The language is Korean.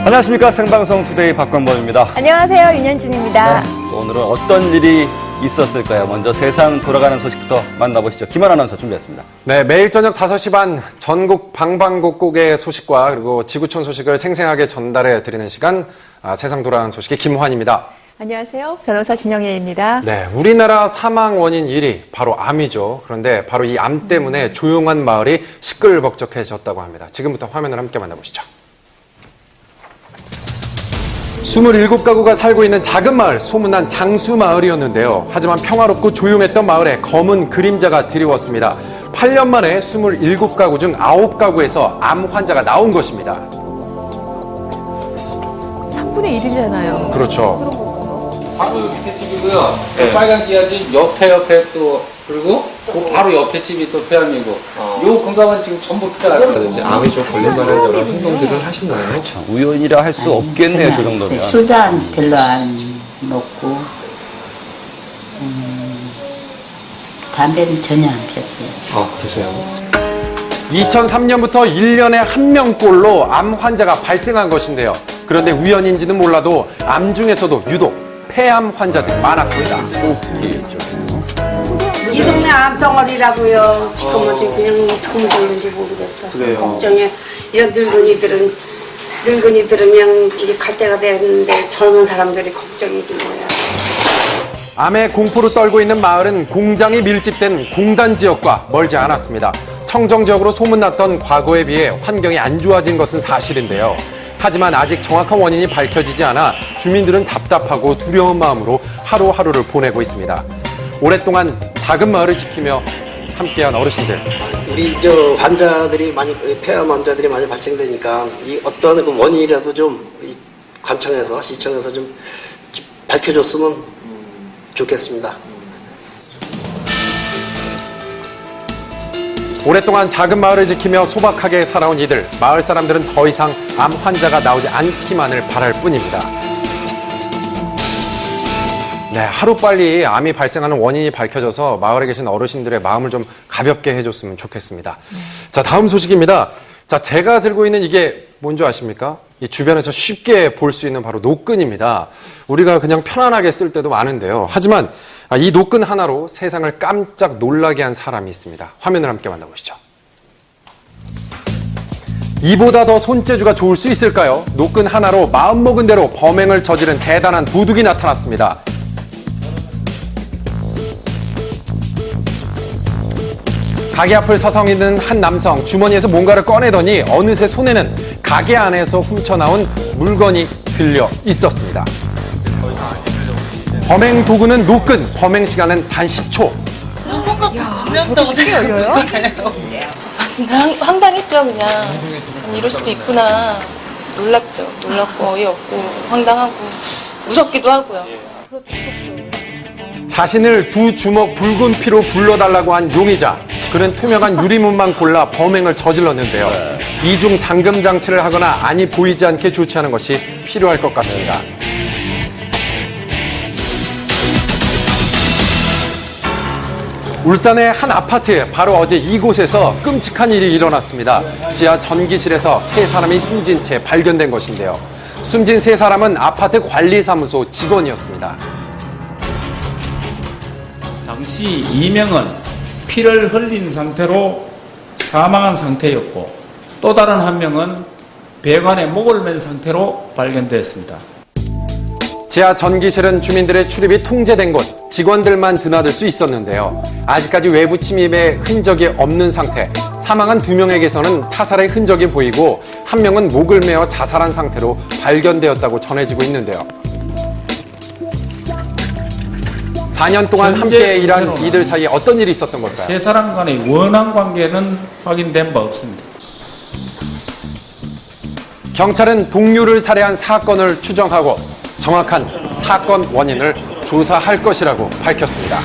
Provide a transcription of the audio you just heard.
안녕하십니까. 생방송 투데이 박광범입니다. 안녕하세요. 윤현진입니다. 오늘은 어떤 일이 있었을까요? 먼저 세상 돌아가는 소식부터 만나보시죠. 김한 아나운서 준비했습니다. 네, 매일 저녁 5시 반 전국 방방곡곡의 소식과 그리고 지구촌 소식을 생생하게 전달해 드리는 시간, 세상 돌아가는 소식의 김환입니다. 안녕하세요. 변호사 진영애입니다. 네, 우리나라 사망 원인 1위 바로 암이죠. 그런데 바로 이 암 때문에 조용한 마을이 시끌벅적해졌다고 합니다. 지금부터 화면을 함께 만나보시죠. 27가구가 살고 있는 작은 마을, 소문난 장수마을이었는데요. 하지만 평화롭고 조용했던 마을에 검은 그림자가 드리웠습니다. 8년 만에 27가구 중 9가구에서 암 환자가 나온 것입니다. 3분의 1이잖아요. 그렇죠. 바로 밑에 집이고요. 네. 빨간 기아지 옆에 또 그리고 그 바로 옆에 집이 또 폐암이고 요 건강은 지금 전부 피가 났거든요. 암이 좀 걸릴만한 여러 행동들을 하시나요? 우연이라 할 수 없겠네요. 저 정도면. 술도 별로 안 먹고 담배는 전혀 안 폈어요. 아, 그러세요? 2003년부터 1년에 1명꼴로 암 환자가 발생한 것인데요. 그런데 우연인지는 몰라도 암 중에서도 유독 폐암 환자들이 많았습니다. 이 동네 암덩어리라고요. 지금은 그냥 어떻게 되는지 모르겠어. 그래요. 걱정해. 이런 늙은이들은 그냥 이제 갈 때가 됐는데 젊은 사람들이 걱정이지 뭐야. 암의 공포로 떨고 있는 마을은 공장이 밀집된 공단 지역과 멀지 않았습니다. 청정 지역으로 소문났던 과거에 비해 환경이 안 좋아진 것은 사실인데요. 하지만 아직 정확한 원인이 밝혀지지 않아 주민들은 답답하고 두려운 마음으로 하루하루를 보내고 있습니다. 오랫동안 작은 마을을 지키며 함께한 어르신들. 우리 환자들이 많이 폐암 환자들이 많이 발생되니까 이 어떤 그 원인이라도 좀 관청에서 시청에서 좀 밝혀줬으면 좋겠습니다. 오랫동안 작은 마을을 지키며 소박하게 살아온 이들, 마을 사람들은 더 이상 암 환자가 나오지 않기만을 바랄 뿐입니다. 네, 하루빨리 암이 발생하는 원인이 밝혀져서 마을에 계신 어르신들의 마음을 좀 가볍게 해줬으면 좋겠습니다. 자, 다음 소식입니다. 자, 제가 들고 있는 이게 뭔지 아십니까? 이 주변에서 쉽게 볼 수 있는 바로 노끈입니다. 우리가 그냥 편안하게 쓸 때도 많은데요. 하지만 이 노끈 하나로 세상을 깜짝 놀라게 한 사람이 있습니다. 화면을 함께 만나보시죠. 이보다 더 손재주가 좋을 수 있을까요? 노끈 하나로 마음먹은 대로 범행을 저지른 대단한 도둑이 나타났습니다. 가게 앞을 서성이는 한 남성, 주머니에서 뭔가를 꺼내더니 어느새 손에는 가게 안에서 훔쳐나온 물건이 들려 있었습니다. 범행 도구는 노끈, 범행 시간은 단 10초. 저도 쉽게 열려요? 황당했죠, 그냥. 아니, 이럴 수도 있구나. 놀랍죠. 놀랍고 어이없고 황당하고 무섭기도 하고요. 자신을 두 주먹 붉은 피로 불러달라고 한 용의자. 그는 투명한 유리문만 골라 범행을 저질렀는데요. 이중 잠금 장치를 하거나 안이 보이지 않게 조치하는 것이 필요할 것 같습니다. 울산의 한 아파트, 바로 어제 이곳에서 끔찍한 일이 일어났습니다. 지하 전기실에서 세 사람이 숨진 채 발견된 것인데요. 숨진 세 사람은 아파트 관리사무소 직원이었습니다. 당시 2명은 피를 흘린 상태로 사망한 상태였고 또 다른 한 명은 배관에 목을 맨 상태로 발견되었습니다. 지하 전기실은 주민들의 출입이 통제된 곳, 직원들만 드나들 수 있었는데요. 아직까지 외부 침입의 흔적이 없는 상태, 사망한 2명에게서는 타살의 흔적이 보이고 한 명은 목을 메어 자살한 상태로 발견되었다고 전해지고 있는데요. 4년 동안 함께 일한 이들 사이에 어떤 일이 있었던 걸까요? 세 사람 간의 원한 관계는 확인된 바 없습니다. 경찰은 동료를 살해한 사건을 추정하고 정확한 사건 원인을 조사할 것이라고 밝혔습니다.